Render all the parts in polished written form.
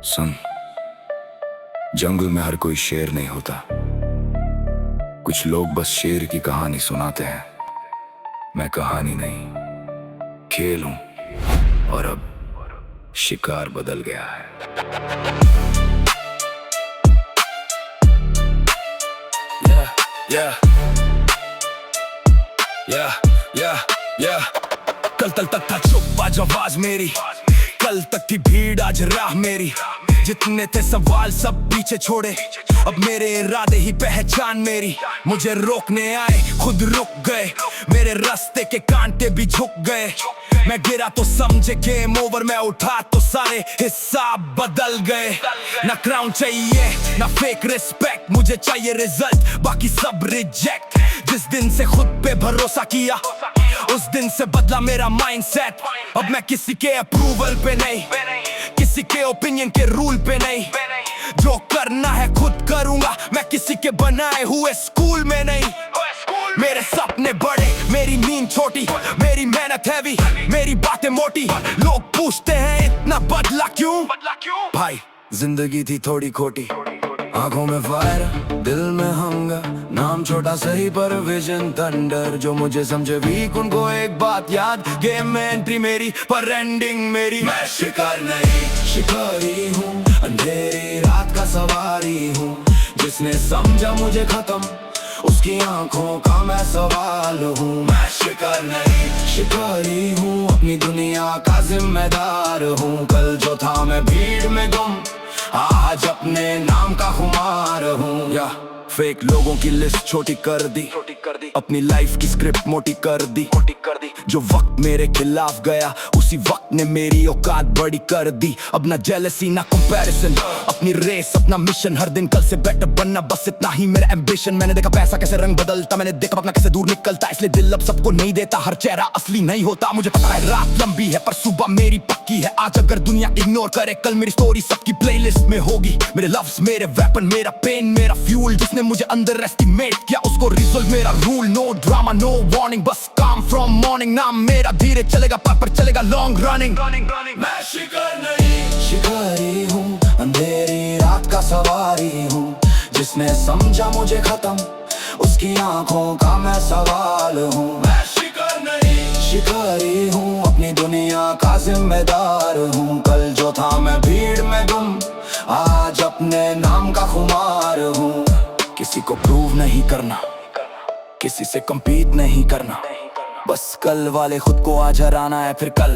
सुन, जंगल में हर कोई शेर नहीं होता। कुछ लोग बस शेर की कहानी सुनाते हैं। मैं कहानी नहीं, खेल हूं, और अब शिकार बदल गया है। Yeah, yeah, yeah, yeah. कल तक था चुप आज आवाज मेरी, कल तक थी भीड़ आज राह मेरी। जितने थे सवाल सब पीछे छोड़े, अब मेरे इरादे ही पहचान मेरी। मुझे रोकने आए खुद रुक गए, मेरे रास्ते के कांटे भी झुक गए। मैं गिरा तो समझे गेम ओवर, मैं उठा तो सारे हिसाब बदल गए। ना क्राउन चाहिए ना फेक रिस्पेक्ट, मुझे चाहिए रिजल्ट, बाकी सब रिजेक्ट। जिस दिन से खुद पे भरोसा किया उस दिन से बदला मेरा माइंडसेट। अब मैं किसी के अप्रूवल पे नहीं, किसी के ओपिनियन के रूल पे नहीं। जो करना है खुद करूंगा, मैं किसी के बनाए हुए स्कूल में नहीं। मेरे सपने बड़े, मेरी नींद छोटी, मेरी मेहनत हैवी, मेरी बातें मोटी। लोग पूछते हैं इतना बदला क्यों? भाई जिंदगी थी थोड़ी खोटी, आंखों में फायर, दिल में हंगर। नाम छोटा सही पर विजन थंडर। जो मुझे समझे वीक उनको एक बात याद, गेम में एंट्री मेरी पर एंडिंग मेरी। मैं शिकार नहीं शिकारी हूँ, अंधेरी रात का सवारी हूँ। जिसने समझा मुझे खत्म उसकी आंखों का मैं सवाल हूँ। मैं शिकार नहीं शिकारी हूँ, अपनी दुनिया का जिम्मेदार हूँ। कल जो था मैं भीड़ में गुम, आज अपने नाम का खुमार हूँ। या फेक लोगों की लिस्ट छोटी कर दी, अपनी लाइफ की स्क्रिप्ट मोटी कर दी। जो वक्त मेरे खिलाफ गया उसी वक्त ने मेरी औकात बड़ी कर दी। अब ना जेलसी ना कंपैरिजन, अपनी रेस अपना मिशन। हर दिन कल से बेटर बनना, बस इतना ही मेरा एम्बिशन। मैंने देखा पैसा कैसे रंग बदलता, मैंने देखा अपना कैसे दूर निकलता। इसलिए दिल अब सबको नहीं देता, हर चेहरा असली नहीं होता। मुझे पता है रात लंबी है पर सुबह मेरी पक्की है। आज अगर दुनिया इग्नोर करे, कल मेरी स्टोरी सबकी प्लेलिस्ट में होगी। मेरे लफ्ज मेरे वेपन, मेरा पेन मेरा फ्यूल। जिसने मुझे अंडर एस्टिमेट किया उसको रिजल्ट मेरा rule. No drama no warning, बस काम फ्रॉम मॉर्निंग। नाम मेरा धीरे चलेगा पर चलेगा लॉन्ग रनिंग। मैं शिकार नहीं शिकारी हूँ, अंधेरी रात का सवारी हूँ। जिसने समझा मुझे खत्म उसकी आंखों का मैं सवाल हूँ। मैं शिकार नहीं शिकारी हूँ, अपनी दुनिया का जिम्मेदार हूँ। कल जो था मैं भीड़ में गुम, आज अपने नाम का खुमार हूँ। किसी को प्रूव नहीं करना, किसी से कम्पीट नहीं करना। बस कल वाले खुद को आज हराना है, फिर कल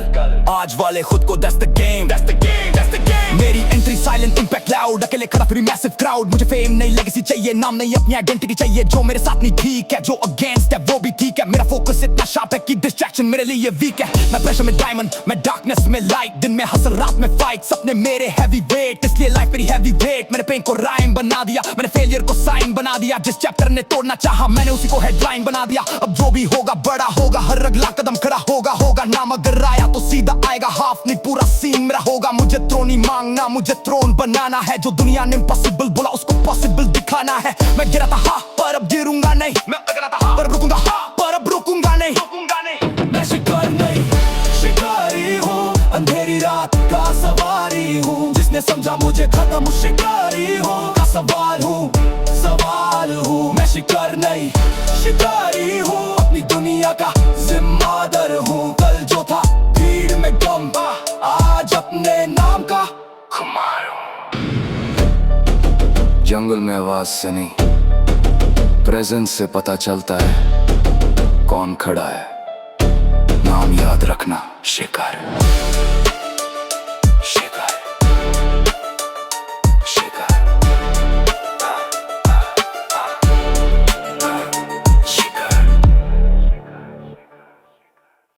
आज वाले खुद को। That's the game, that's the game, that's the game। मेरी एंट्री साइलेंट इम्पैक्ट लाउड, अकेले खड़ा फिर मैसिव क्राउड। मुझे फेम नहीं लेगेसी चाहिए, नाम नहीं अपनी आइडेंटिटी चाहिए। जो मेरे साथ नहीं ठीक है, जो अगेंस्ट है वो भी ठीक है। मेरा फोकस इतना शार्प है कि डिस्ट्रैक्शन मेरे लिए वीक है। मैं प्रेशर में डायमंड, मैं डार्कनेस में लाइट। दिन में हसल रात में फाइट, सपने मेरे हैवी वेट। इसलिए लाइफ मेरी हैवी वेट। मैंने पेन को राइम बना दिया, मैंने फेलियर को साइन बना दिया। जिस चैप्टर ने तोड़ना चाहा मैंने उसी को हेडलाइन बना दिया। अब जो भी होगा बड़ा होगा, हर अगला कदम खड़ा होगा। नाम अगर आया तो सीधा आएगा, हाफ नहीं पूरा सीन मेरा होगा। मुझे थ्रोन नहीं मांगना, मुझे थ्रोन बनाना है। जो दुनिया ने इम्पॉसिबल बोला उसको पॉसिबल दिखाना है। मैं गिरा था हाँ पर अब गिरूंगा नहीं, मैं अगला था हाँ पर रुकूंगा, हाँ पर अब रुकूंगा नहीं। मैं शिकार नहीं शिकारी हूँ, अंधेरी रात का सवारी हूँ। जिसने समझा मुझे खत्म उस शिकारी हूँ का सवाल हूँ। मैं शिकार नहीं शिकारी हूँ, अपनी दुनिया का जिम्मेदार हूँ। कल जो था भीड़ में गम, आज अपने नाम का खुमार हूँ। जंगल में आवाज से नहीं, प्रेजेंस से पता चलता है कौन खड़ा है। नाम याद रखना शिकार।